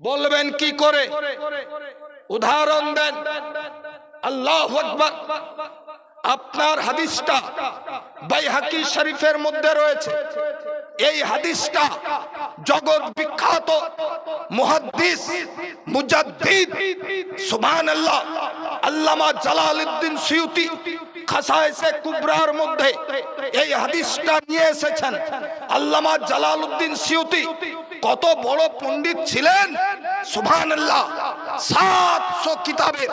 বলবেন কি করে? উদাহরণ দেন। আল্লাহু আকবার। আপনার হাদিসটা বাইহাকি শরীফের মধ্যে রয়েছে। এই হাদিসটা জগৎ বিখ্যাত মুহাদ্দিস মুজাদ্দিদ সুবহানাল্লাহ আল্লামা জালালউদ্দিন সুয়ুতি খাসায়েসে কুবরার মধ্যে এই হাদিসটা নিয়ে এসেছেন। আল্লামা জালালউদ্দিন সুয়ুতি কত বড় পণ্ডিত ছিলেন সুবহানাল্লাহ। 700 কিতাবের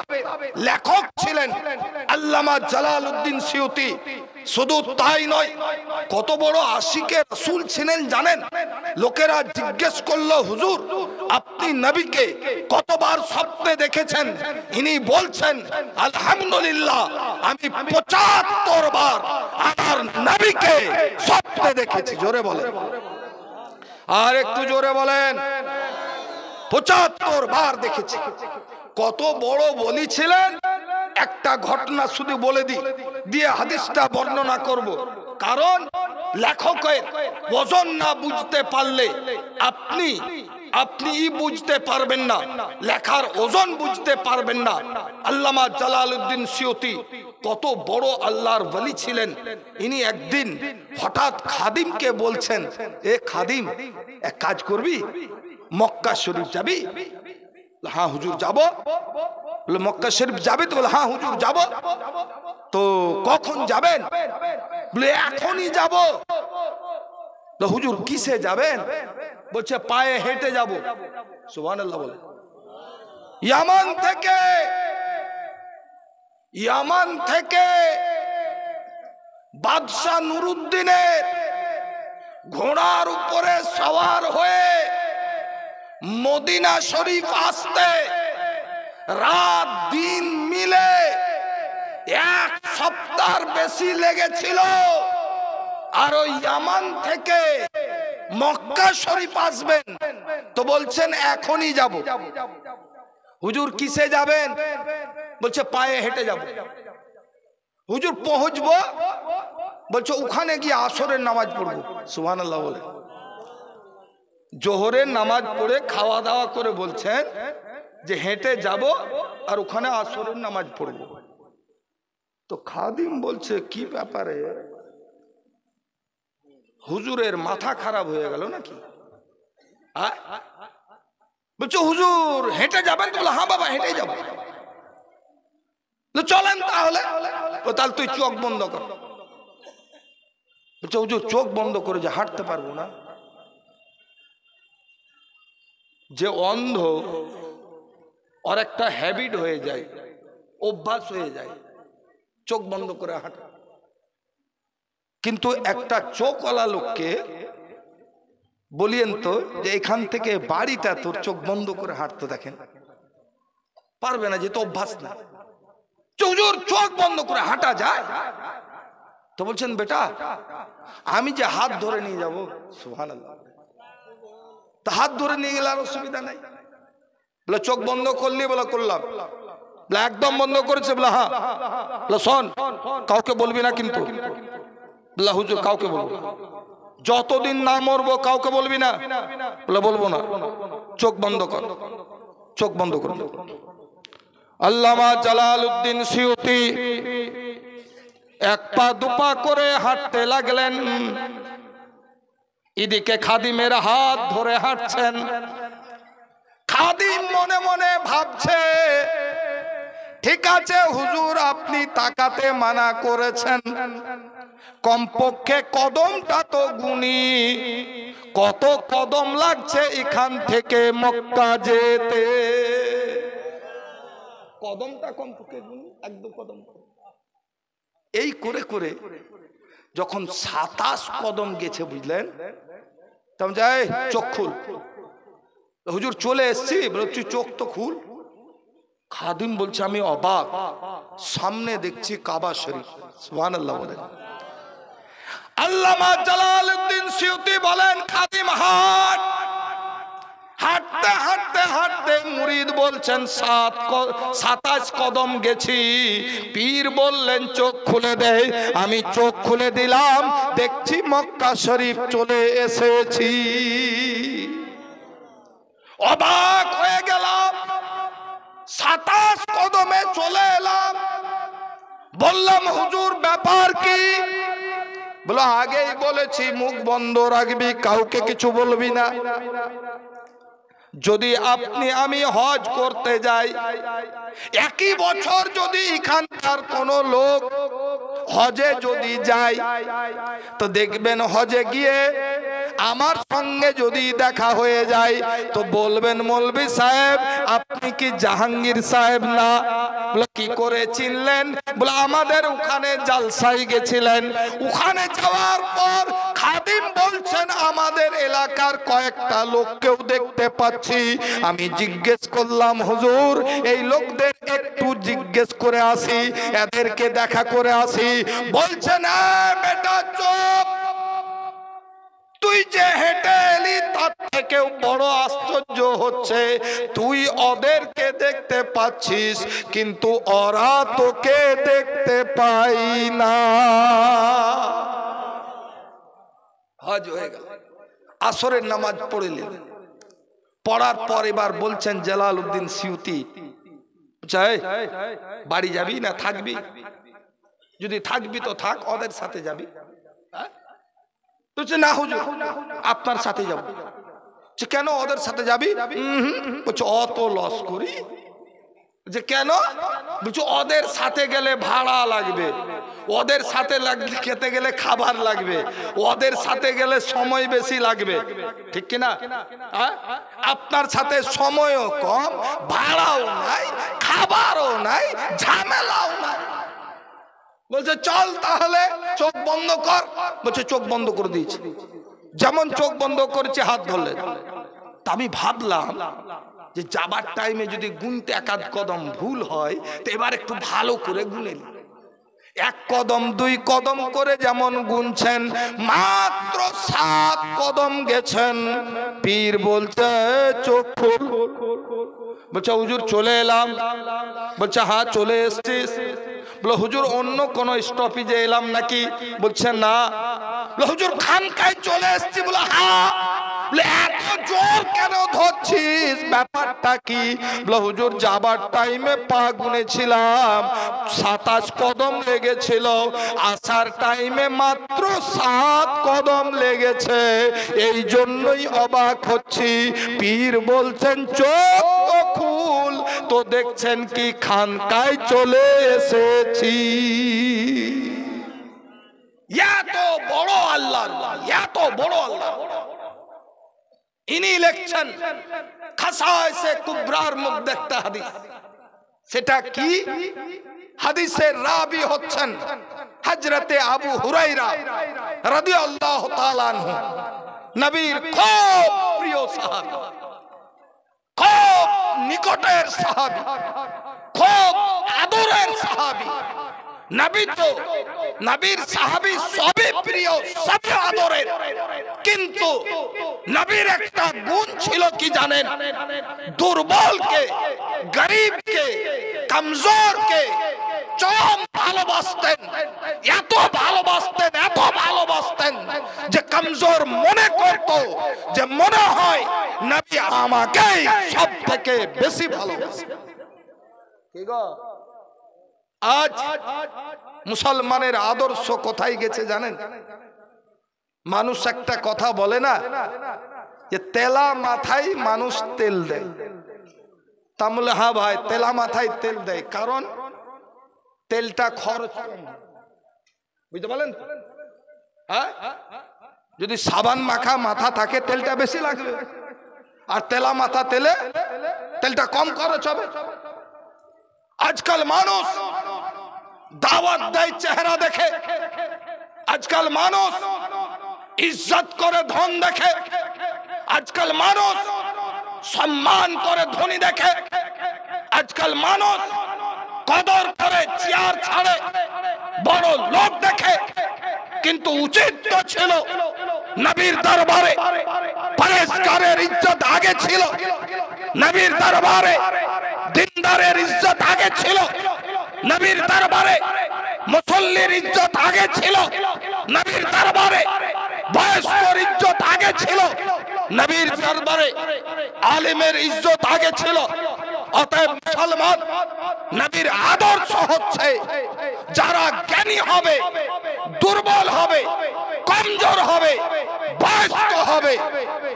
লেখক ছিলেন আল্লামা জালালউদ্দিন সুয়ুতি। শুধু তাই নয়, কত বড় আশিকে রাসূল ছিলেন জানেন? লোকেরা জিজ্ঞেস করলো, হুজুর আপনি নবীকে কতবার স্বপ্নে দেখেছেন? ইনি বলছেন, আলহামদুলিল্লাহ আমি 75 বার আমার নবীকে স্বপ্নে দেখেছি। জোরে বলেন, আর একটু জোরে বলেন। 75 বার দেখেছি। কত বড় বলি ছিলেন। একটা ঘটনা শুধু বলে দিয়ে হাদিসটা বর্ণনা করব। কারণ লেখকের ওজন না বুঝতে পারলে আপনি বুঝতে পারবেন না, লেখার ওজন বুঝতে পারবেন না। আল্লামা জালালউদ্দিন সুয়ুতি কত বড় আল্লাহর ওলি ছিলেন। ইনি একদিন হঠাৎ খাদিমকে বলছেন, এ খাদিম এক কাজ করবি, মক্কা শরীফ যাবি? হ্যাঁ হুজুর যাব। বলে মক্কা শরীফ যাবে তো? বলে হ্যাঁ হুজুর যাব। তো কখন যাবেন? বলে এখনই যাব। তো হুজুর কিসে যাবেন? বলছে পায়ে হেঁটে যাব। সুবহানাল্লাহ বলে। ইয়ামান থেকে বাদশাহ নুরুদ্দিনের ঘোড়ার উপরে সওয়ার হয়ে মদিনা শরীফ আসতে রাত দিন মিলে 1 সপ্তাহ বেশি লেগেছিল। আর ওই ইয়ামান থেকে মক্কা শরীফ আসবেন তো বলছেন এখনই যাব। হুজুর কিসে যাবেন? বলছে পায়ে হেঁটে যাব। হুজুর পৌঁছবো? বলছে ওখানে গিয়ে আসরের নামাজ পড়বো। সুবহানাল্লাহ বলে। জোহরের নামাজ পড়ে খাওয়া দাওয়া করে বলছেন যে হেঁটে যাব আর ওখানে আসরের নামাজ পড়ব। তো খাদিম বলছে কি ব্যাপারে? হুজুরের মাথা খারাপ হয়ে গেল নাকি? বলছে হুজুর হেঁটে যাবেন? তো বলে হ্যাঁ বাবা হেঁটে যাব। চলেন তাহলে। তাহলে তুই চোখ বন্ধ কর। বলছে হুজুর চোখ বন্ধ করে যে হাঁটতে পারবো না। যে অন্ধ ওর একটা হ্যাবিট হয়ে যায়, অভ্যাস হয়ে যায় চোখ বন্ধ করে হাঁটা। কিন্তু একটা চোখওয়ালা লোককে বলিয়েন তো যে এখান থেকে বাড়িটা তোর চোখ বন্ধ করে হাঁটতে, দেখেন পারবে না, যেহেতু অভ্যাস না। হুজুর চোখ বন্ধ করে হাঁটা যায়? তো বলছেন বেটা আমি যে হাত ধরে নিয়ে যাবো। সুবহানাল্লাহ। তা হাত ধরে নিয়ে গেলে আর অসুবিধা নাই। বলে চোখ বন্ধ করলি? বলে করলাম। বলে একদম বন্ধ করেছে? বলে হ্যাঁ। বলে শোন কাউকে বলবি না কিন্তু। বলে হুজুর কাউকে বলবো? যতদিন না মরবো কাউকে বলবি না? বলে বলবো না। চোখ বন্ধ কর। চোখ বন্ধ কর। আল্লামা জালালউদ্দিন সুয়ুতি 1 পা 2 পা করে হাঁটতে লাগলেন। এদিকে খাদিমের হাত ধরে হাঁটছেন। খাদিম মনে মনে ভাবছে ঠিক আছে হুজুর আপনি তাকাতে মানা করেছেন, কমপক্ষে কদমটা তো গুনি, কত কদম লাগছে এখান থেকে মক্কা যেতে। কদমটা কমপক্ষে গুনি, 1-2 কদম। এই করে করে যখন 27 কদম গেছে বুঝলেন, তখন যাই চোখ খুল। হুজুর চলে এসছি। বলে তুই চোখ তো খুল। খাদিম বলছে আমি অবাক, সামনে দেখছি কাবা শরীফ। সুবহানাল্লাহ বলেন। আল্লামা জালালউদ্দিন সুয়ুতি বলেন খাদিম হাঁট। হাঁটতে হাঁটতে হাঁটতে মুরিদ বলছেন 27 কদম গেছি। পীর বললেন চোখ খুলে দে। আমি চোখ খুলে দিলাম, দেখছি মক্কা শরীফ চলে এসেছি। অবাক 27 কদমে চলে এলাম, বললাম হুজুর ব্যাপার কি? বলো আগেই বলেছি মুখ বন্ধ রাখবি, কাউকে কিছু বলবি না। যদি আপনি আমি হজ করতে যাই, একই বছর যদি এখানকার কোন লোক হজে যদি যায়, তো দেখবেন হজে গিয়ে আমার সঙ্গে যদি দেখা হয়ে যায়, তো বলবেন মৌলভী সাহেব আপনি কি জাহাঙ্গীর সাহেব না? বলে কি করে চিনলেন? বলে আমাদের ওখানে জালসায় গেছিলেন, ওখানে যাওয়ার পর খাদিম বলছেন আমাদের এলাকার কয়েকটা লোককেও দেখতে পাচ্ছি। আমি জিজ্ঞেস করলাম হুজুর এই লোকদের একটু জিজ্ঞেস করে আসি, এদেরকে দেখা করে আসি। বলছেন বেটা চুপ, তুই যে হেঁটে এলি তার থেকেও বড় আশ্চর্য হচ্ছে তুই ওদেরকে দেখতে পাচ্ছিস কিন্তু ওরা তোকে দেখতে পাই না। হজ হয়ে গেল, আসরের নামাজ পড়লেন, পড়ার পর এবার বলছেন জালালউদ্দিন সিউতি, বাড়ি যাবি না থাকবি? যদি থাকবি তো থাক, ওদের সাথে যাবি। না হুজুর আপনার সাথে যাব। কেন ওদের সাথে যাবি? বলছে অত লস করি। যে কেন? বলছে ওদের সাথে গেলে ভাড়া লাগবে, ওদের সাথে খেতে গেলে খাবার লাগবে, ওদের সাথে গেলে সময় বেশি লাগবে, ঠিক কিনা? আপনার সাথে সময়ও কম, ভাড়াও নাই, খাবারও নাই, ঝামেলাও নাই। বলছে চল তাহলে, চোখ বন্ধ কর। বলছে চোখ বন্ধ করে দিয়েছি। যেমন চোখ বন্ধ করেছে হাত ধরলেন। তা আমি ভাবলাম যে যাবার টাইমে যদি গুনতে একাধ কদম ভুল হয়, তো এবার একটু ভালো করে গুনে নি। 1 কদম 2 কদম করে যেমন গুনছেন, মাত্র 7 কদম গেছেন। পীর বলছে চোখ খুল। বলছে হুজুর চলে এলাম। বলছে হ্যাঁ চলে এসছিস। বলে হুজুর অন্য কোন স্টপেজে এলাম নাকি? বলছে না। বলে হুজুর খানকায় চলে এসছি। বলে হ্যাঁ। বলে এত জোর কেন ধরছিস, ব্যাপারটা কি? বলে হুজুর যাবার টাইমে পা গুনেছিলাম 27 কদম লেগেছিল, আসার টাইমে মাত্র 7 কদম লেগেছে, এই জন্যই অবাক হচ্ছি। পীর বলছেন চোখ খুল, তো দেখছেন কি খানকায় চলে এসেছি। এত বড় আল্লাহ, এত বড় আল্লাহ। ইনি লিখছেন খাসায়েসে কুবরার মধ্যে একটা হাদিস। সেটা কি? হাদিসের রাবি হচ্ছেন হযরতে আবু হুরায়রা রাদিয়াল্লাহু তাআলা আনহু, নবীর খুব প্রিয় সাহাবী, খুব নিকটের সাহাবী, খুব আদরের সাহাবী। নবী তো নবীর সাহাবী সবই প্রিয়, সবই আদরের, কিন্তু নবীর একটা গুণ ছিল কি জানেন? দুর্বলকে, গরিবকে, কমজোরকে চরম ভালোবাসতেন। এত ভালোবাসতেন, এত ভালোবাসতেন যে কমজোর মনে করত যে মনে হয় নবী আমাকেই সব থেকে বেশি ভালোবাসেন। কি গো, আজ মুসলমানের আদর্শ কোথায় গেছে জানেন? মানুষ একটা কথা বলে না যে তেলা মাথায় মানুষ তেল দেয়। তা বলে হ্যাঁ ভাই তেলা মাথায় তেল দেয়, কারণ তেলটা খরচ কম, বুঝতে পারলেন? হ্যাঁ, যদি সাবান মাখা মাথা থাকে তেলটা বেশি লাগবে, আর তেলা মাথা তেলে তেলটা কম খরচ হবে। আজকাল মানুষ দাওয়াত দেয় চেহারা দেখে, আজকাল মানুষ ইজ্জত করে ধন দেখে, আজকাল মানুষ সম্মান করে ধনী দেখে, আজকাল মানুষ কদর করে চেয়ার ছাড়ে বড় লোক দেখে। কিন্তু উচিত তো ছিল নবীর দরবারে পরেশগারের ইজ্জত আগে ছিল, নবীর দরবারে দিনদারের ইজ্জত আগে ছিল, নবীর দরবারে মুসল্লির ইজ্জত আগে ছিল, নবীর দরবারে বয়স্কর ইজ্জত আগে ছিল, নবীর দরবারে আলিমের ইজ্জত আগে ছিল। অতএব মুসলমান, নবীর আদর্শ হচ্ছে যারা জ্ঞানী হবে, দুর্বল হবে, কমজোর হবে, বয়স্ক হবে,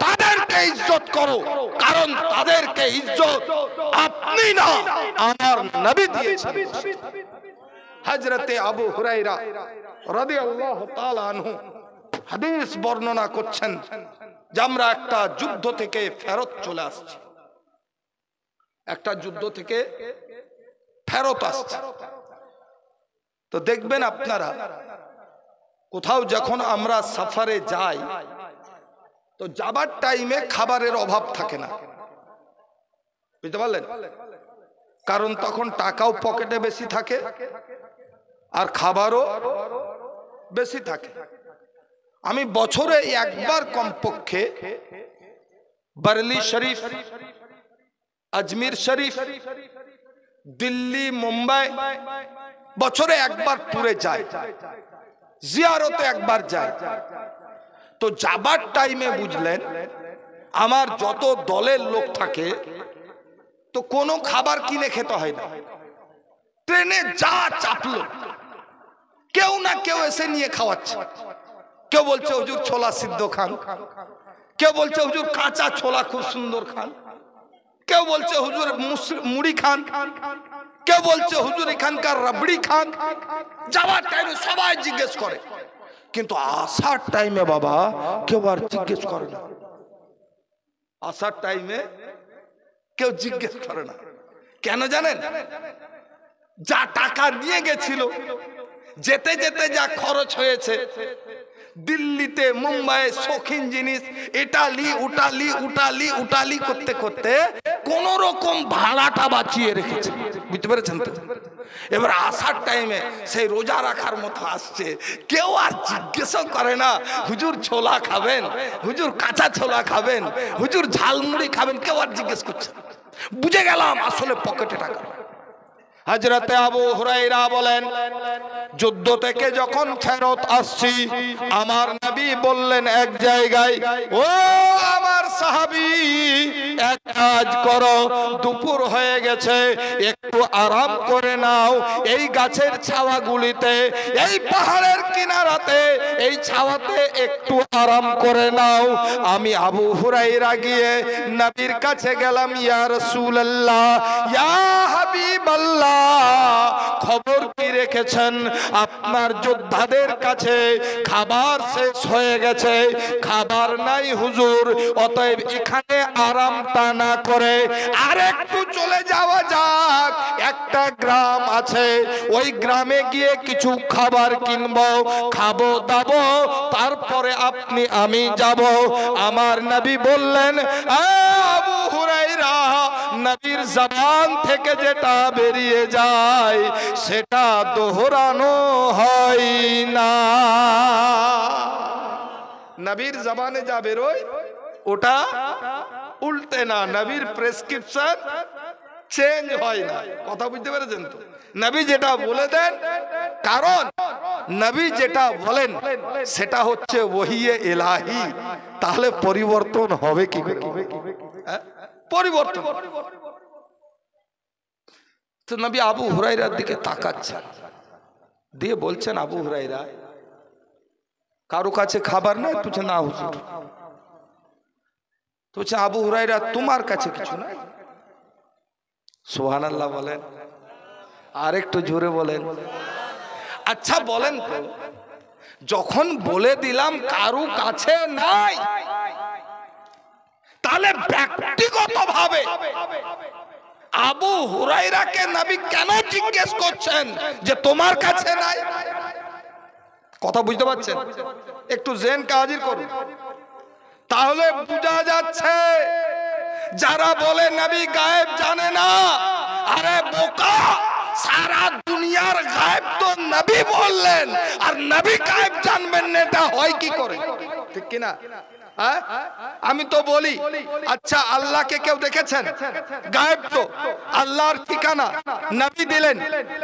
তাদেরকে ইজ্জত করো, কারণ তাদেরকে ইজ্জত আপনি না আমার নবী দিয়েছেন। হযরতে আবু হুরায়রা রাদিয়াল্লাহু তাআলা আনহু হাদিস বর্ণনা করছেন যে আমরা একটা যুদ্ধ থেকে ফেরত চলে আসছি, একটা যুদ্ধ থেকে ফেরত আসছি। তো দেখবেন আপনারা কোথাও যখন আমরা সফরে যাই তো যাবার টাইমে খাবারের অভাব থাকে না, বুঝতে পারলেন? কারণ তখন টাকাও পকেটে বেশি থাকে আর খাবারও বেশি থাকে। আমি বছরে একবার কমপক্ষে বারেলি শরীফ, আজমির শরীফ, দিল্লি, মুম্বাই বছরে একবার ট্যুরে যাই, জিয়ারতে একবার যাই। তো যাবার টাইমে বুঝলেন আমার যত দলের লোক থাকে তো কোনো খাবার কিনে খেতে হয় না, ট্রেনে যা চাপলো কেউ না কেউ এসে নিয়ে খাওয়াচ্ছে। কেউ বলছে হুজুর ছোলা সিদ্ধ খান, কেউ বলছে হুজুর কাঁচা ছোলা খুব সুন্দর খান, কেউ বলছে হুজুর মুড়ি খান, কেউ বলছে হুজুর এখানকার রাবড়ি খান। যাওয়ার টাইমে সবাই জিজ্ঞেস করে, কিন্তু আসার টাইমে বাবা কেউ আর জিজ্ঞেস করে না। আসার টাইমে কেউ জিজ্ঞেস করে না। কেন জানেন? যা টাকা নিয়ে গেছিল, যেতে যেতে যা খরচ হয়েছে, দিল্লিতে মুম্বাইয়ে শৌখিন জিনিস ইটালি উটালি উটালি উটালি করতে করতে কোন রকম ভাড়াটা বাঁচিয়ে রেখেছে, বুঝতে পেরেছেন তো? এবার আসার টাইমে সেই রোজা রাখার মতো আসছে, কেউ আর জিজ্ঞেসও করে না হুজুর ছোলা খাবেন, হুজুর কাঁচা ছোলা খাবেন, হুজুর ঝালমুড়ি খাবেন, কেউ আর জিজ্ঞেস করছে। বুঝে গেলাম আসলে পকেটে টাকা। হযরতে আবু হুরায়রা বলেন, যুদ্ধ থেকে যখন ফেরত আসছি আমার নবী বললেন এক জায়গায়, ও আমার সাহাবী এক কাজ করো, দুপুর হয়ে গেছে, একটু আরাম করে নাও এই গাছের ছাওয়াগুলিতে, এই পাহাড়ের কিনারাতে, এই ছাওয়াতে একটু আরাম করে নাও। আমি আবু হুরায়রা গিয়ে নবীর কাছে গেলাম, ইয়া রাসূলুল্লাহ, ইয়া হাবিবাল্লাহ, খবর কি রেখেছেন? আপনার যোদ্ধাদের কাছে খাবার শেষ হয়ে গেছে, খাবার নাই হুজুর, অতএব এখানে আরামটা না করে আর একটু চলে যাওয়া যাক, একটা গ্রাম আছে, ওই গ্রামে গিয়ে কিছু খাবার কিনবো, খাবো দাবো, তারপরে আপনি আমি যাব। আমার নবী বললেন, আবু হুরায়রা, নবীর জবান থেকে যেটা বেরিয়ে যায় সেটা দোহরানো হয় না। নবীর জবানে যা বেরোয় ওটা উল্টে না, নবীর প্রেসক্রিপশন চেঞ্জ হয় না। কথা বুঝতে পেরেছেন তো? নবী যেটা বলে দেন, কারণ নবী যেটা বলেন সেটা হচ্ছে ওহিয়ে ইলাহি, তাহলে পরিবর্তন হবে কি করে? পরিবর্তন। তো নবী আবু হুরায়রার দিকে তাকাচ্ছেন, দিয়ে বলছেন, আবু হুরায়রা, কারো কাছে খাবার নাই? তুই না হুজুর। তো বলছে, আবু হুরায়রা তোমার কাছে কিছু নাই? সুবহানাল্লাহ বলেন, আর একটু জোরে বলেন। আচ্ছা বলেন তো, যখন বলে দিলাম কারো কাছে নাই, তাহলে ব্যক্তিগতভাবে আবু হুরায়রাকে নবী কেন জিজ্ঞেস করছেন যে তোমার কাছে নাই? কথা বুঝতে পারছেন? একটু জেনকে হাজির করুন। তাহলে বোঝা যাচ্ছে যারা বলে নবী গায়েব জানে না, আরে বোকা, সারা দুনিয়ার গায়েব তো নবী বললেন, আর নবী গায়েব জানবেন না, এটা হয় কি করে? ঠিক কিনা? আমি তো বলি, আচ্ছা আল্লাহকে কেউ দেখেছেন? গায়েব তো। আল্লাহর ঠিকানা নবী দিলেন,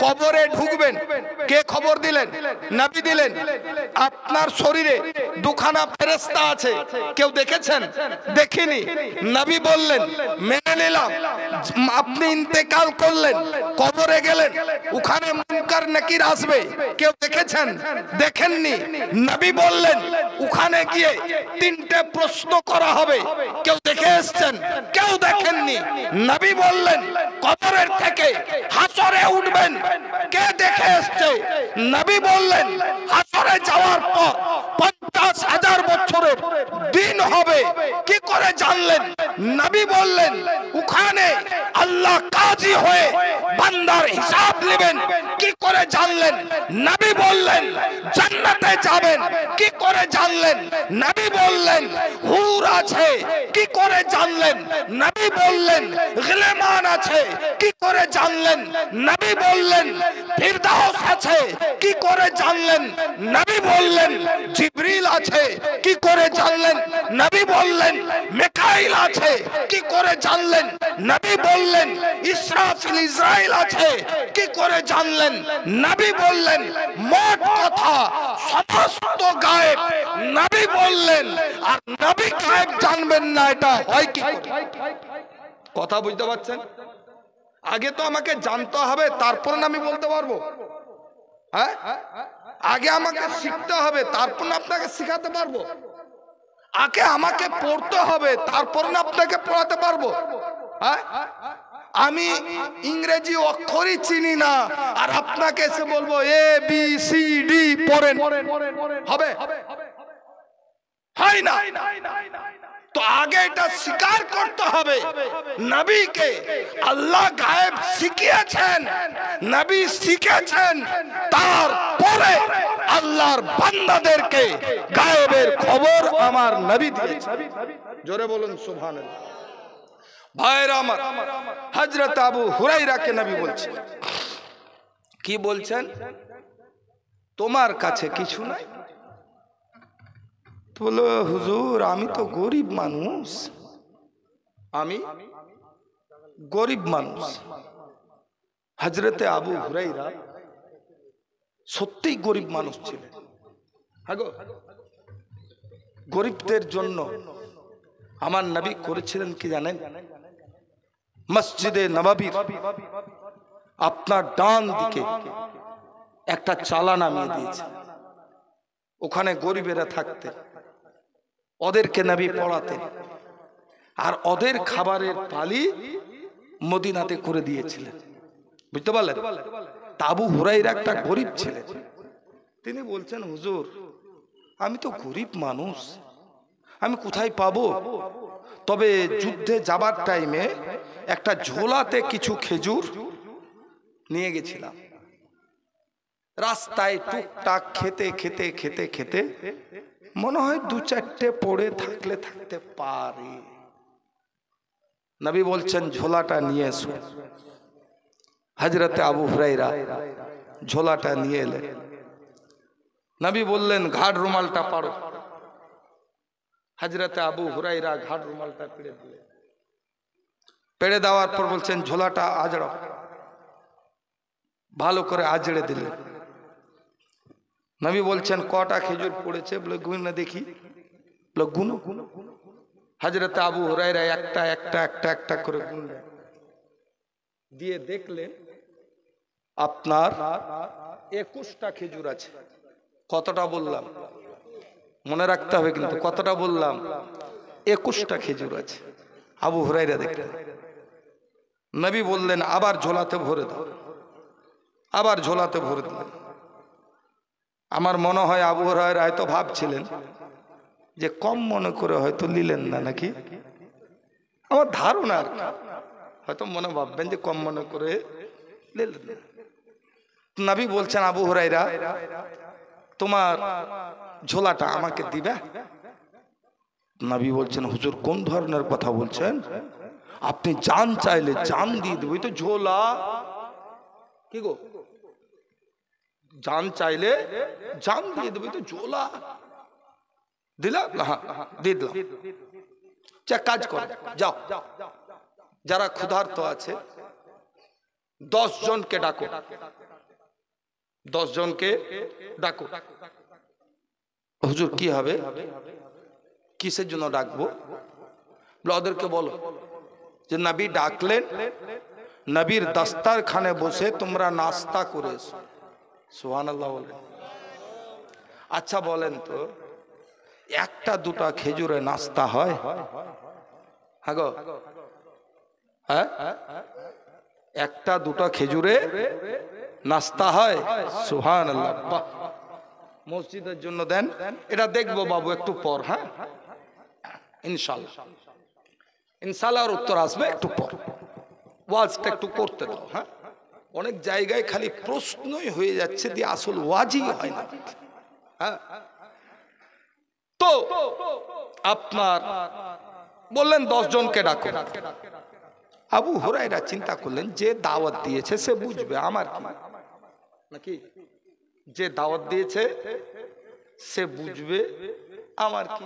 কবরে ঢুকবেন, কে খবর দিলেন? নবী দিলেন। আপনার শরীরে দুখানা ফেরেশতা আছে, কেউ দেখেছেন? দেখিনি, নবী বললেন, মেনে নিলাম আপনি ইন্তেকাল করলেন, কবরে গেলেন, ওখানে মুনকার নাকির আসবে, কেউ দেখেছেন? দেখেননি। নবী বললেন ওখানে গিয়ে তিনটে প্রশ্ন করা হবে, কেউ দেখে এসেছেন? কেউ দেখেননি। নবী বললেন কবরের থেকে হাসরে উঠবেন, কে দেখে এসছে? নবী বললেন হাসরে যাওয়ার পর 50,000 বছরের দিন হবে, কি করে জানলেন? নবী বললেন ওখানে আল্লাহ কাজী হয়ে বান্দার হিসাব নেবেন, কি করে জানলেন? নবী বললেন জান্নাতে যাবেন, কি করে জানলেন? নবী বললেন হুর আছে, কি করে জানলেন? নবী বললেন গিলমান আছে, কি করে জানলেন? নবী বললেন ফিরদাউস আছে, কি করে জানলেন? নবী বললেন জিবরিল আছে, কি করে জানলেন? নবী বললেন মিকাইল আছে, কি করে জানলেন? নবী বললেন ইসরাফিল ইসরাইল আছে, কি করে জানলেন? নবী বললেন মোট কথা সমস্ত গায়েব নবী বললেন, আর নবী গায়েব জানবেন না, এটা হয় কি করে? কথা বুঝতে পারছেন? আগে তো আমাকে জানতে হবে, তারপর আমি বলতে পারবো। হ্যাঁ, আগে আমাকে শিখতে হবে, তারপর আপনাকে শিখাতে পারবো। আগে আমাকে পড়তে হবে, তারপর না আপনাকে পড়াতে পারবো। হ্যাঁ, আমি ইংরেজি অক্ষরই চিনি না, আর আপনাকে এসে বলবো এ বি সি ডি পড়েন, হবে? হয় না। তো আগে এটা স্বীকার করতে হবে নবীকে আল্লাহ গায়েব শিখিয়েছেন, নবী শিখেছেন, তারপরে আল্লাহর বান্দাদেরকে গায়েবের খবর আমার নবী দিয়েছেন। জোরে বলুন সুবহানাল্লাহ। ভাইরা আমার, হযরত আবু হুরায়রাকে নবী বলছেন, কি বলছেন? তোমার কাছে কিছু নাই? বলো হুজুর আমি তো গরিব মানুষ, আমি গরিব মানুষ। হযরতে আবু হুরায়রা সত্যিই গরিব মানুষ ছিলেন। গরিবদের জন্য আমার নবী করেছিলেন কি জানেন? মসজিদে নববীর আপনার ডান দিকে একটা চালা নামিয়ে দিয়েছে, ওখানে গরিবেরা থাকতেন, ওদেরকে নবী পড়াতেন, আর ওদের খাবারের পালি মদিনাতে করে দিয়েছিলেন। বুঝতে পারলেন? আবু হুরায়রা একটা গরিব ছিলেন। তিনি বলছেন হুজুর আমি তো গরিব মানুষ, আমি কোথায় পাবো? তবে যুদ্ধে যাবার টাইমে একটা ঝোলাতে কিছু খেজুর নিয়ে গেছিলাম, রাস্তায় টুকটাক খেতে খেতে খেতে খেতে মনে হয় 2-4টে পড়ে থাকলে থাকতে পারে। নবী বলছেন ঝোলাটা নিয়ে এসো। হযরতে আবু হুরায়রা ঝোলাটা নিয়ে এলেন। নবী বললেন ঘাড় রুমালটা পাড়ো। হযরতে আবু হুরায়রা ঘাড় রুমালটা পেড়ে দিলেন। পেড়ে দেওয়ার পর বলছেন ঝোলাটা আজড়াও। ভালো করে আজড়ে দিলেন। নবী বলছেন কটা খেজুর পড়েছে? বলে গুনে দেখি। বলে গুনো। হযরতে আবু হুরায়রা একটা একটা একটা একটা করে গুনলেন, দিয়ে দেখলেন আপনার 21টা খেজুর আছে। কতটা বললাম? মনে রাখতে হবে কিন্তু, কতটা বললাম? 21টা খেজুর আছে। আবু হুরায়রা দেখলেন। নবী বললেন আবার ঝোলাতে ভরে দাও। আবার ঝোলাতে ভরে দিলেন। আমার মনে হয় আবু হুরায়রা হয়তো ভাবছিলেন যে কম মনে করে হয়তো নিলেন না নাকি, আমার ধারণা আর কি, হয়তো মনে ভাববেন যে কম মনে করে নিলেন না। নবী বলছেন আবু হুরায়রা তোমার ঝোলাটা আমাকে দিবে? নবী বলছেন হুজুর কোন ধরনের কথা বলছেন? আপনি জান চাইলে জান দিয়ে দেব, তো ঝোলা কি গো, জান চাইলে জান দিয়ে দেব, তো ঝোলা দিলাম। হ্যাঁ দিয়ে দিলাম। কাজ কর, যাও যারা ক্ষুধার্ত আছে 10 জনকে ডাকো, 10 জনকে ডাকো। হুজুর কি হবে? কিসের জন্য ডাকবো? ওদেরকে বলো যে নবী ডাকলেন, নবীর দস্তারখানে বসে তোমরা নাস্তা করে এসো। সুবহানাল্লাহ বলেন। আচ্ছা বলেন তো, একটা দুটা খেজুরে নাস্তা হয়? হ্যাঁ, একটা দুটা খেজুরে নাস্তা হয়? সুবহানাল্লাহ। মসজিদের জন্য দেন, এটা দেখবো বাবু একটু পর। হ্যাঁ ইনশাআল্লাহ, ইনশাআল্লাহ উত্তর আসবে একটু পর। ওয়াজটা একটু করতে দাও। হ্যাঁ, অনেক জায়গায় খালি প্রশ্নই হয়ে যাচ্ছে, দিয়ে আসল ওয়াজই হয় না। হ্যাঁ, তো আপনার বললেন 10 জনকে ডাকো। আবু হুরায়রা চিন্তা করলেন, যে দাওয়াত দিয়েছে সে বুঝবে, আমার কি নাকি? যে দাওয়াত দিয়েছে সে বুঝবে, আমার কি?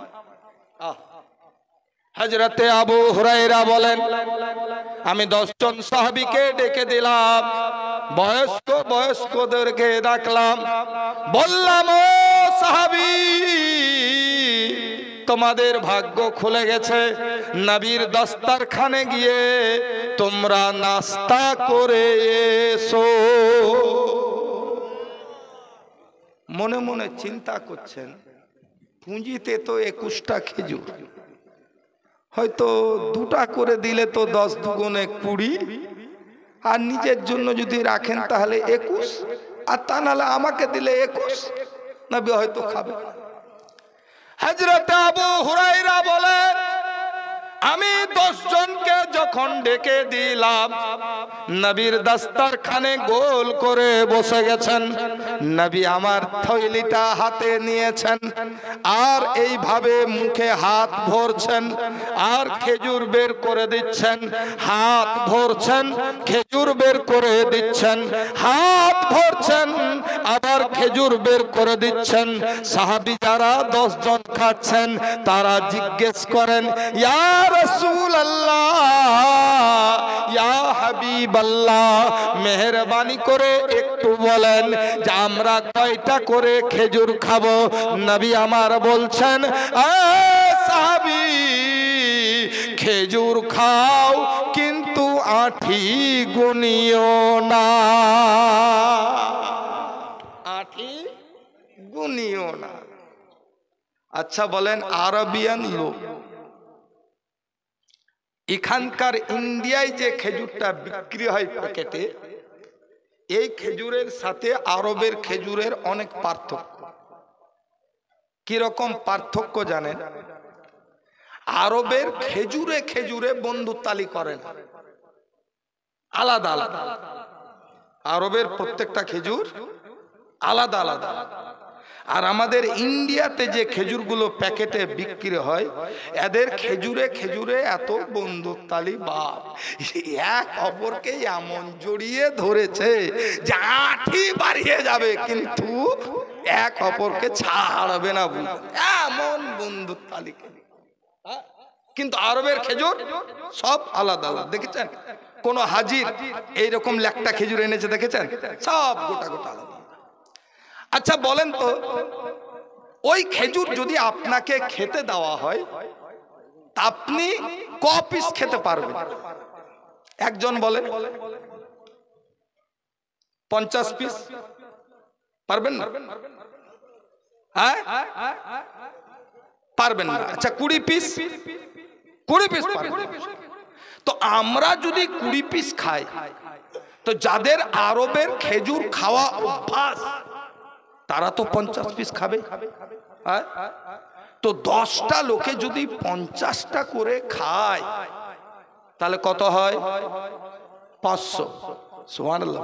হযরতে আবু হুরায়রা বলেন, আমি 10 জন সাহাবীকে ডেকে দিলাম, বয়স্কদেরকে ডাকলাম, বললাম, ও সাহাবী, তোমাদের ভাগ্য খুলে গেছে, নবীর দস্তারখানে গিয়ে তোমরা নাস্তা করে এসো। মনে মনে চিন্তা করছেন, পুঁজিতে তো 21টা খেজুর, হয়তো 2টা করে দিলে তো 10 দুগুণে 20, আর নিজের জন্য যদি রাখেন তাহলে 21, আর তা নাহলে আমাকে দিলে 21, নবী হয়তো খাবে। হযরত আবু হুরায়রা বলেন, আমি 10 জনকে যখন ডেকে দিলাম, নবীর দস্তারখানে গোল করে বসে গেছেন, নবী আমার থৈলিটা হাতে নিয়েছেন, আর এইভাবে মুখে হাত ভরছেন, আর খেজুর বের করে দিচ্ছেন, হাত ভরছেন, খেজুর বের করে দিচ্ছেন, হাত ভরছেন, আবার খেজুর বের করে দিচ্ছেন। সাহাবী যারা 10 জন খাচ্ছেন তারা জিজ্ঞেস করেন, ইয়া রাসূলুল্লাহ, ইয়া হাবিবাল্লাহ, মেহেরবানি করে একটু বলেন যে আমরা কয়টা করে খেজুর খাবো? নবী আমার বলছেন, এ সাহাবী, খেজুর খাও কিন্তু আঁঠি গুনিও না, আঁঠি গুনিও না। আচ্ছা বলেন, আরবিয়ান লোক, এখানকার ইন্ডিয়ায় যে খেজুরটা বিক্রি হয় প্যাকেটে, এই খেজুরের সাথে আরবের খেজুরের অনেক পার্থক্য। কিরকম পার্থক্য জানেন? আরবের খেজুরে খেজুরে বন্ধুতালি করে না, আলাদা আলাদা। আরবের প্রত্যেকটা খেজুর আলাদা আলাদা। আর আমাদের ইন্ডিয়াতে যে খেজুরগুলো প্যাকেটে বিক্রি হয়, এদের খেজুরে খেজুরে এত বন্ধুতালি, বাপ, এক অপরকে এমন জড়িয়ে ধরেছে যে আঁঠি বাড়িয়ে যাবে কিন্তু এক অপরকে ছাড়বে না, এমন বন্ধুতালি। কিন্তু আরবের খেজুর সব আলাদা আলাদা। দেখেছেন কোন হাজির এইরকম লেকটা খেজুর এনেছে? দেখেছেন? সব গোটা গোটা আলাদা। আচ্ছা বলেন তো, ওই খেজুর যদি আপনাকে খেতে দেওয়া হয়, আপনি ক পিস খেতে পারবেন? একজন বলেন 50 পিস পারবেন না? হ্যাঁ পারবেন না। আচ্ছা 20 পিস? 20 পিস পারবেন। তো আমরা যদি 20 পিস খাই, তো যাদের আরবের খেজুর খাওয়া অভ্যাস তারা তো 50 পিস খাবে। তো 10টা লোকে যদি 50টা করে খায় তাহলে কত হয়? 500। সুবহানাল্লাহ।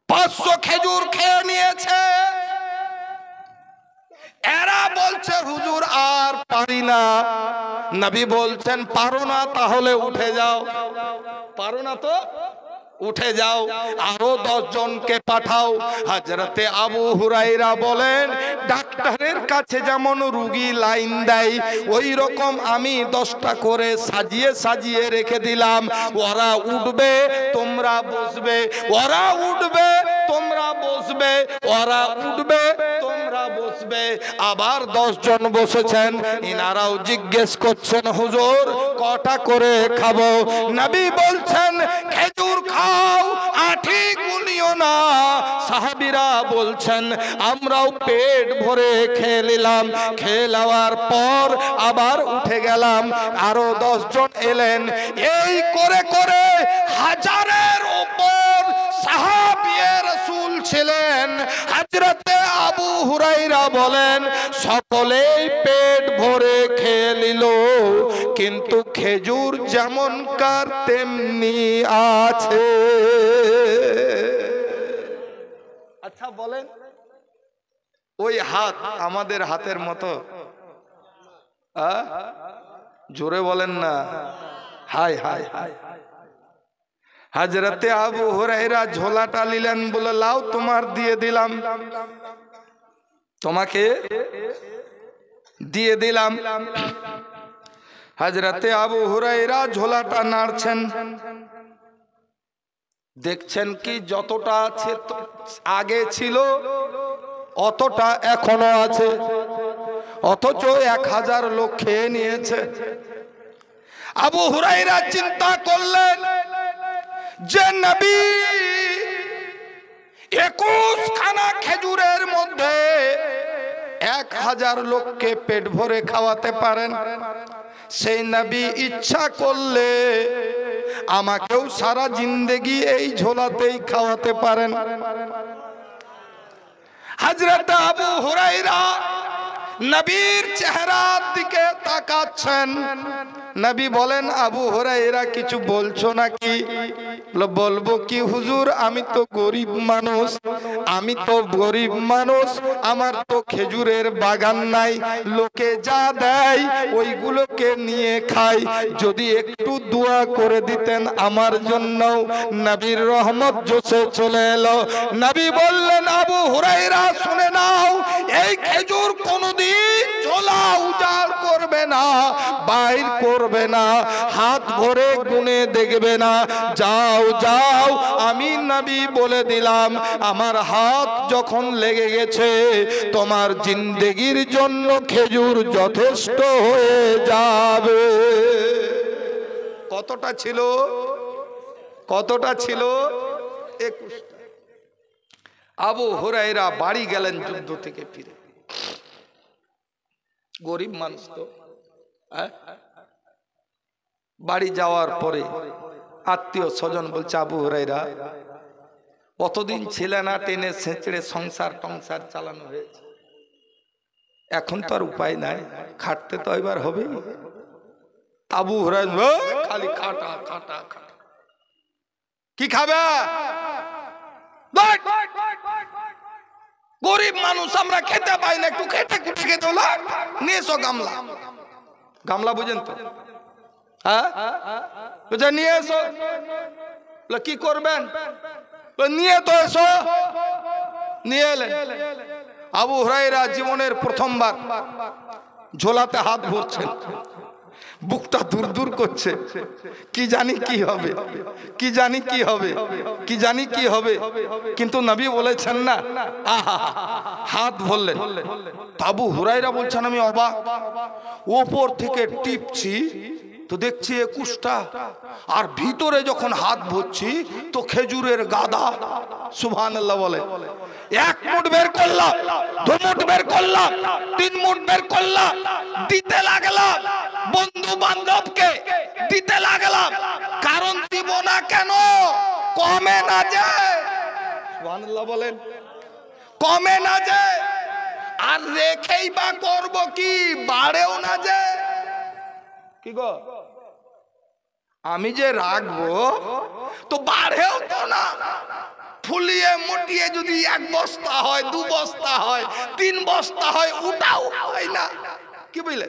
500 খেজুর খেয়ে নিয়েছে। এরা বলছে, হুজুর আর পারি না। নবী বলছেন, পারো না তাহলে উঠে যাও। পারো না তো উঠে যাও, আরো 10 জনকে পাঠাও। হযরতে আবু হুরায়রা বলেন, ডাক্তারের কাছে যেমন রোগী লাইন দেয়, ওই রকম আমি 10টা করে সাজিয়ে সাজিয়ে রেখে দিলাম। ওরা উঠবে, তোমরা বসবে, ওরা উঠবে, তোমরা বসবে, ওরা উঠবে, তোমরা বসবে। বসবে, আবার 10 জন বসেছেন। ইনারাও জিজ্ঞেস করছেন হুজুর কটা করে খাবো? নবী বলছেন খেজুর খাও, আঠি গুনিও না। সাহাবীরা বলছেন আমরাও পেট ভরে খেয়ে নিলাম, খেয়ে নেওয়ার পর আবার উঠে গেলাম, আরো 10 জন এলেন। এই করে করে হাজারের উপর সাহাবিয়ে রাসূল ছিলেন। হযরতে আবু হুরায়রা বলেন সকলেই পেট ভরে খেয়ে নিল, কিন্তু খেজুর যেমনকার তেমনি আছে। আচ্ছা বলেন, ওই হাত আমাদের হাতের মতো? জোরে বলেন না। হায় হায় হায়। হযরতে আবু হুরায়রা ঝোলাটা নিলেন, বলে লাও তোমার দিয়ে দিলাম, তোমাকে দিয়ে দিলাম। হযরতে আবু হুরায়রা ঝোলাটা নাড়ছেন, দেখছেন কি যতটা আগে ছিল অতটা এখনো আছে, অথচ 1000 লোক খেয়ে নিয়েছে। আবু হুরায়রা চিন্তা করলেন যে নবী 21 খানা খেজুরের মধ্যে 1000 লোককে পেট ভরে খাওয়াতে পারেন। সেই নবী ইচ্ছা করলে আমাকেও সারা জিন্দেগি এই ঝোলাতেই খাওয়াতে পারেন। হযরত আবু হুরায়রা নবীর চেহারার দিকে তাকাচ্ছেন। নবী বলেন আবু হুরায়রা কিছু বলছো নাকি? বলবো কি হুজুর, আমি তো গরিব মানুষ, আমি তো গরিব মানুষ, আমার তো খেজুরের বাগান নাই, লোকে যা দেয় ওইগুলোকে নিয়ে খাই, যদি একটু দোয়া করে দিতেন আমার জন্য। নবীর রহমত জোশে চলে এলো। নবী বললেন আবু হুরায়রা শুনে নাও, এই খেজুর কোনদিন ঝোলা উজাড় করবে না, বাইর করবে না, হাত ভরে গুনে দেখবে না। যাও যাও, আমি নবী বলে দিলাম আমার হাত যখন লেগে গেছে তোমার জিন্দেগির জন্য খেজুর যথেষ্ট হয়ে যাবে। কতটা ছিল? কতটা ছিল? 21টা। আবু হুরায়রা বাড়ি গেলেন যুদ্ধ থেকে ফিরে। গরিব মানুষ তো, বাড়ি যাওয়ার পরে আত্মীয় স্বজন বলছে আবু হুরায়রা কতদিন ছিলে না, টেনে ছেঁচড়ে সংসার টংসার চালানো হয়েছে, এখন তো আর উপায় নাই, খাটতে তো এবার হবে। আবু হুরায়রা খালি খাটা খাটা খাটা। কি খাবে? গরিব মানুষ আমরা, খেতে পাই না, একটু খেটে খুঁটে খেতে হলো, নিয়ে এসো গামলা। গামলা বুঝেন তো? হ্যাঁ বুঝে নিয়ে এসো। কি করবেন? নিয়ে তো এসো। নিয়ে এলেন। আবু হুরায়রা জীবনের প্রথমবার ঝোলাতে হাত ভরছেন, বুকটা দূর দূর করছে, কি জানি কি হবে, কি জানি কি হবে, কি জানি কি হবে। কিন্তু নবী বলেছেন না, হাত ভরলেন। আবু হুরায়রা বলছেন আমি অবাক, ওপর থেকে টিপছি তো দেখছি 21টা, আর ভিতরে যখন হাত ভরছি তো খেজুরের গাদা। সুবহানাল্লাহ বলে। 1 মুঠ বের করলাম, 2 মুঠ বের করলাম, 3 মুঠ বের করলাম, দিতে লাগলাম বন্ধু বান্ধবকে, দিতে লাগলাম। কারণ দিব না কেন? কমে না যায়। সুবহানাল্লাহ বলেন। কমে না যায়, আর রেখেই বা করব কি, বাড়েও না যায়। কি গো, আমি যে রাখবো তো বাড়েও তো না, ফুলিয়ে মুটিয়ে যদি 1 বস্তা হয়, 2 বস্তা হয়, 3 বস্তা হয়, ওটাও হয় না। কি বুঝলে?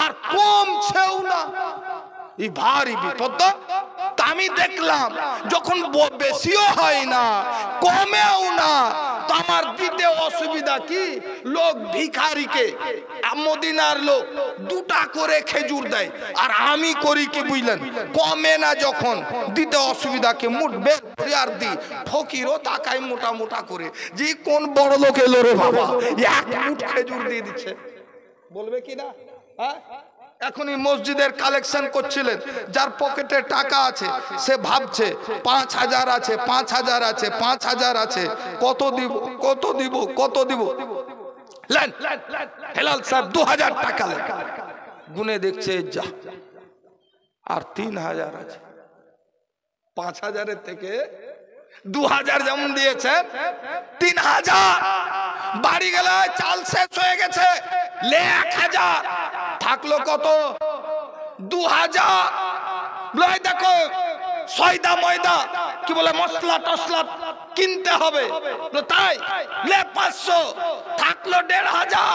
আর কমছেও না। এই ভারী বিপদ। আমি দেখলাম যখন বেশিও হয় না কমেও না, তো আমার দিতে অসুবিধা কি? লোক ভিখারিকে, মদিনার লোক 2টা করে খেজুর দেয়, আর আমি করি কি বুঝলেন, কমে না যখন দিতে অসুবিধা কি মুঠ বের করে আর দি। ফকিরও তাকাই মোটা মোটা করে, যে কোন বড় লোক এলো রে বাবা, 1 মুঠ খেজুর দিয়ে দিচ্ছে, বলবে কি না? হ্যাঁ, এখনই মসজিদের কালেকশন করছিলেন, যার পকেটে টাকা আছে সে ভাবছে 5000 আছে, 5000 আছে, 5000 আছে, কত দিব, কত দিব, কত দিব। লেন হেলাল সাহেব 2000 টাকা লেন, গুনে দেখছে যা আর 3000 আছে। 5000-এর থেকে 2000 যেমন দিয়েছে, 3000 বাড়ি গেলে চাল শেষ হয়ে গেছে, লে 1000 থাকলো কত? 2000। লয় দেখো সয়দা ময়দা কি বলে মশলা টসলা কিনতে হবে, তাই লে 500 থাকলো 1500।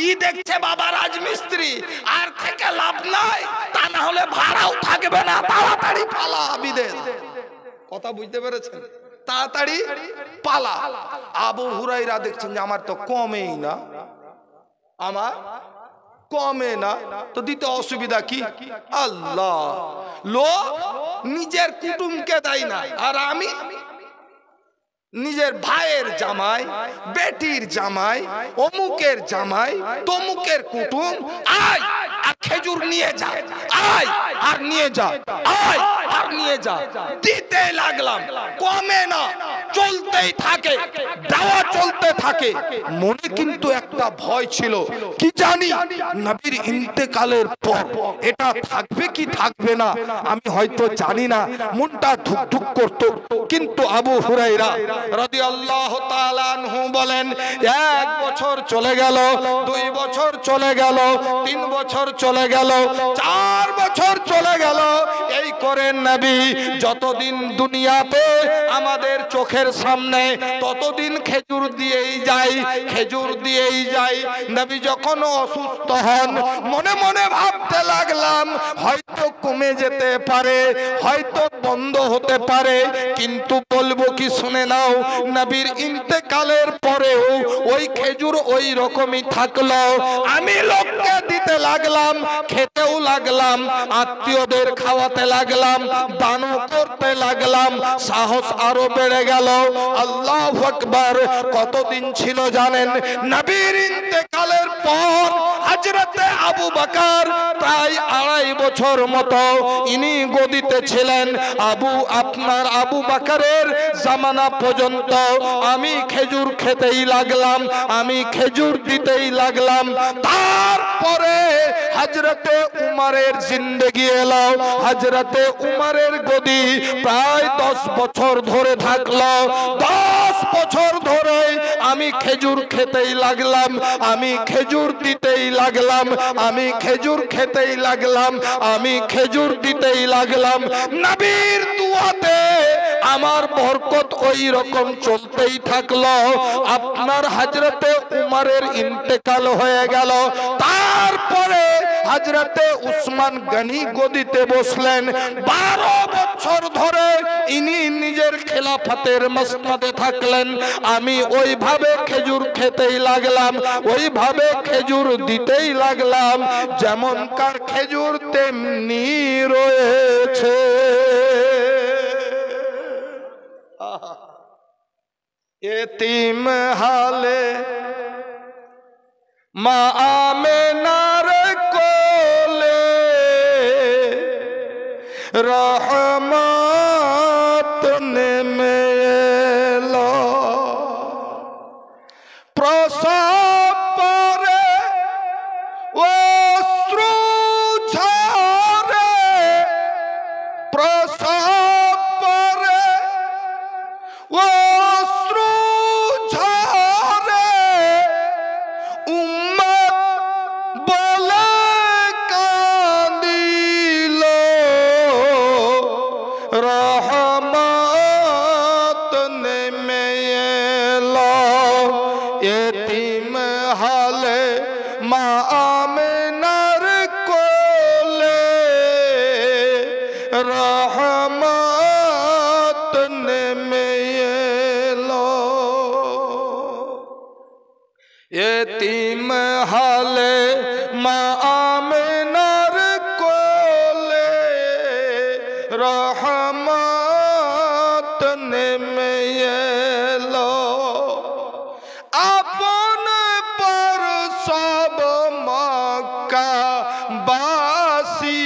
ই দেখছে বাবা রাজমিস্ত্রি, আর থেকে লাভ নাই, তা না হলে ভাড়াও থাকবে না, তাড়াতাড়ি পালা বিদেশ। কথা বুঝতে পেরেছেন? তাড়াতাড়ি পালা। আবু হুরায়রা দেখছেন যে আমার তো কমেই না, আমার কমে না, তো দিতে অসুবিধা কি? আল্লাহ, লোক নিজের কুটুমকে দেয় না, আর আমি নিজের ভাইয়ের জামাই, বেটির জামাই, অমুকের জামাই, তমুকের কুটুম, আয় আর খেজুর নিয়ে যা, আয় আর নিয়ে যা, আয় আর নিয়ে যা, দিতে লাগলাম, কমে না, চলতেই থাকে, দেওয়া চলতে থাকে। মনে কিন্তু একটা ভয় ছিল, কি জানি নবীর ইন্তেকালের পর এটা থাকবে কি থাকবে না, আমি হয়তো জানি না, মনটা ধুকধুক করত। কিন্তু আবু হুরায়রা রাদিয়াল্লাহু তাআলা আনহু বলেন, 1 বছর চলে গেল, 2 বছর চলে গেল, 3 বছর চলে গেল, 4 বছর চলে গেল, এই করে নবী যতদিন দুনিয়াতে আমাদের চোখের সামনে, ততদিন খেজুর দিয়েই যায়, খেজুর দিয়েই যায়। নবী যখন অসুস্থ হন, মনে মনে ভাবতে লাগলাম হয়তো কমে যেতে পারে, হয়তো বন্ধ হতে পারে, কিন্তু বলবো কি শুনে নাও, নবীর ইন্তেকালের পরেও ওই খেজুর ওই রকমই থাকলো। আমি লোককে দিতে লাগলাম, খেতেও লাগলাম, আত্মীয়দের খাওয়াতে লাগলাম, দানও করতে লাগলাম, সাহস আরো বেড়ে গেল। আল্লাহু আকবার। কতদিন ছিল জানেন? নবীর ইন্তেকালের পর হযরতে আবু বকর প্রায় 2.5 বছর মতো ইনি গদিতে ছিলেন। আবু বকরের জামানা পর্যন্ত আমি খেজুর খেতেই লাগলাম, আমি খেজুর দিতেই লাগলাম। তারপরে হযরতে উমরের জিন্দেগি এলো, হযরতে উমরের গদি প্রায় 10 বছর ধরে থাকলো। 10 বছর ধরে আমি খেজুর খেতেই লাগলাম, আমি খেজুর দিতেই লাগলাম, আমি খেজুর খেতেই লাগলাম, আমি খেজুর দিতেই লাগলাম। নবীর দুয়াতে আমার বরকত ওই রকম চলতেই থাকলো। আপনার হযরতে উমরের ইন্তেকাল হয়ে গেল। তারপরে হযরতে উসমান গনি গদিতে বসলেন। 12 বছর ধরে ইনি নিজের খেলাফতের মসনদে থাকলেন। আমি ওইভাবে খেজুর খেতেই লাগলাম, ওইভাবে খেজুর দিতেই লাগলাম, যেমনকার খেজুর তেমনি রয়েছে। এতিম হালে মা আমেনার কোলে রহমত নেমে এলো। প্রসব পরে অশ্রু ঝরে, প্রসব পরে অশ্রু ঝরে, উম্মত বলে কাঁদিল, রহমত নেমে এলো। এতিম হালে মা আমেনার কোলে रहमत नेमे एलो यतीम हाले मा आमिनार कोले रहमत नेमे एलो अपन पर सब मक्का बासी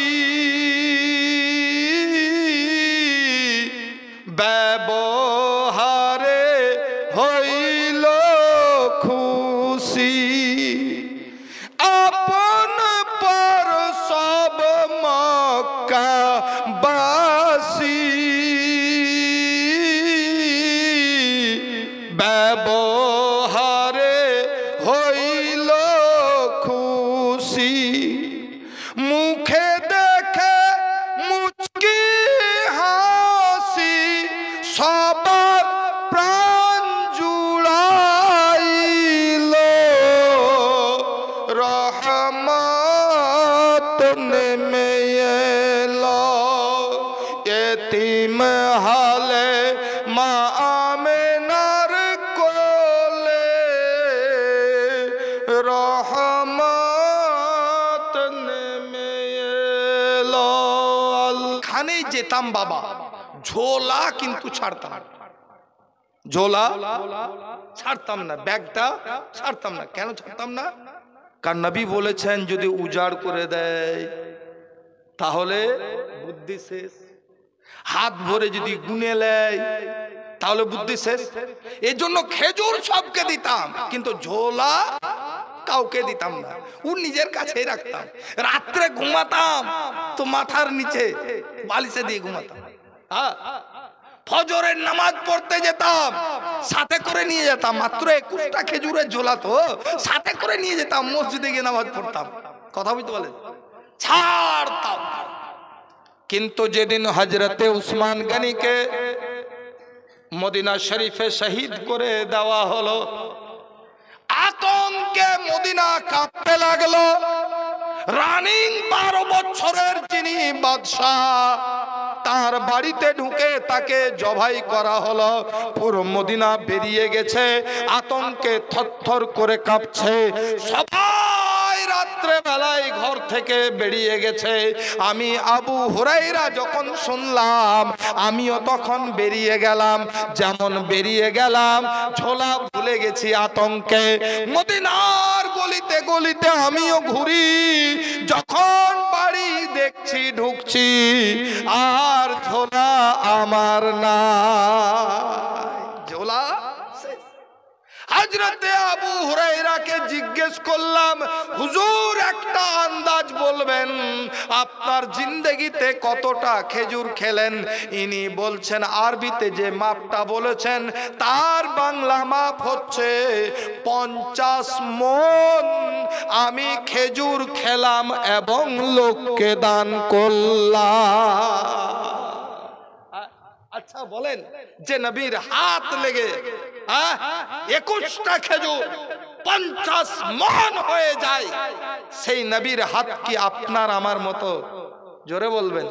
ব্যবহারে হইল খুশি আপন পর সব মক্কা বাসী ব্যবহারে হইল খুশি মুখে দেখে মুচকি হাসি সবার প্রাণ জুড়াইল রহমত নেমে এলো এতিম হালে মা আমিনার কোলে রহমত নেমে এলো খানেই যেতাম বাবা ঝোলা কিন্তু ছাড়তাম না ঝোলা ছাড়তাম না ব্যাগটা ছাড়তাম না কেন ছাড়তাম না কারণ নবী বলেছেন যদি উজাড় করে দেয় তাহলে বুদ্ধি শেষ হাত ভরে যদি গুনে নেয় তাহলে বুদ্ধি শেষ এজন্য খেজুর সবকে দিতাম কিন্তু ঝোলা কাউকে দিতাম না ও নিজের কাছেই রাখতাম রাত্রে ঘুমাতাম তো মাথার নিচে বালিশে দিয়ে ঘুমাতাম ফজরের নামাজ পড়তে যেতাম সাথে করে নিয়ে যেতাম মাত্র 21টা খেজুরের ঝোলা তো সাথে করে নিয়ে যেতাম মসজিদে গিয়ে নামাজ পড়তাম কথা বুঝতে বলেন ছাড়তাম কিন্তু যেদিন হযরতে উসমান গনিকে মদিনা শরীফে শহীদ করে দেওয়া হলো আতঙ্কে মদিনা কাঁপতে লাগলো রানিং 12 বছরের যিনি বাদশা তার বাড়িতে ঢুকে তাকে জবাই করা হলো পুরো মদিনা বেরিয়ে গেছে আতঙ্কে থরথর করে কাঁপছে সবাই রাত্রে বেলায় ঘর থেকে বেরিয়ে গেছে আমি আবু হুরায়রা যখন শুনলাম আমিও তখন বেরিয়ে গেলাম যেমন বেরিয়ে গেলাম ঝোলা ভুলে গেছি আতঙ্কে মদিনার গলিতে গলিতে আমিও ঘুরি যখন বাড়ি দেখছি ঢুকছি আর ঝোলা আমার না ঝোলা হযরতে আবু হুরায়রাকে জিজ্ঞেস করলাম হুজুর একটা আন্দাজ বলবেন আপনার জিন্দেগিতে কতটা খেজুর খেলেন ইনি বলছেন আরবিতে যে মাপটা বলেছেন তার বাংলা মাপ হচ্ছে 50 মণ আমি খেজুর খেলাম এবং লোককে দান করলাম আচ্ছা বলেন যে নবীর হাত লেগে 21টা খেজুর 50 মণ হয়ে যায় সেই নবীর হাত কি আপনার আমার মতো জোরে বলবেন